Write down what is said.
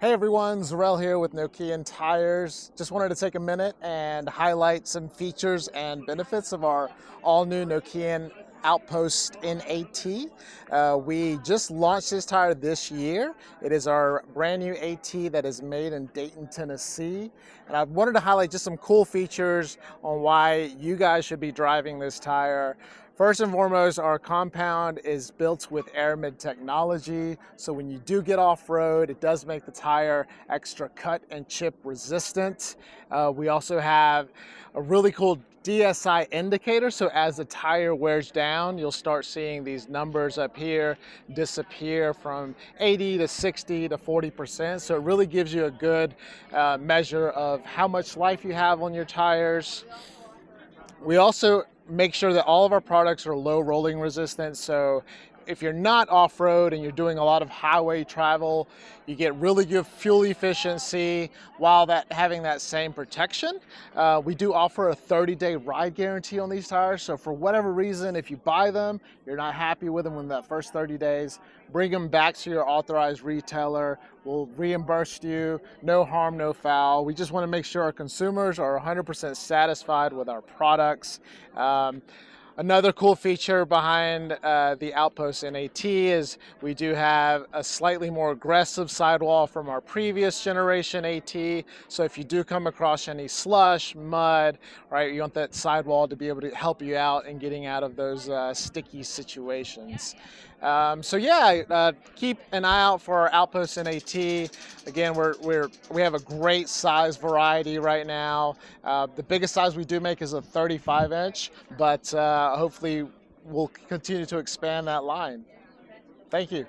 Hey everyone, Zuriel here with Nokian Tyres. Just wanted to take a minute and highlight some features and benefits of our all-new Nokian Outpost NAT. We just launched this tire this year. It is our brand new AT that is made in Dayton, Tennessee. And I wanted to highlight just some cool features on why you guys should be driving this tire. First and foremost, our compound is built with Aramid technology, so when you do get off-road, it does make the tire extra cut and chip resistant. We also have a really cool DSI indicator, so as the tire wears down, you'll start seeing these numbers up here disappear from 80 to 60 to 40%, so it really gives you a good measure of how much life you have on your tires. We also make sure that all of our products are low rolling resistant. So if you're not off-road and you're doing a lot of highway travel, you get really good fuel efficiency while having that same protection. We do offer a 30-day ride guarantee on these tires. So for whatever reason, if you buy them, you're not happy with them in that first 30 days, bring them back to your authorized retailer. We'll reimburse you, no harm, no foul. We just want to make sure our consumers are 100% satisfied with our products. Another cool feature behind the Outpost NAT is we do have a slightly more aggressive sidewall from our previous generation AT. So if you do come across any slush, mud, right, you want that sidewall to be able to help you out in getting out of those sticky situations. Keep an eye out for our Outpost NAT. Again, we have a great size variety right now. The biggest size we do make is a 35-inch, but hopefully we'll continue to expand that line. Thank you.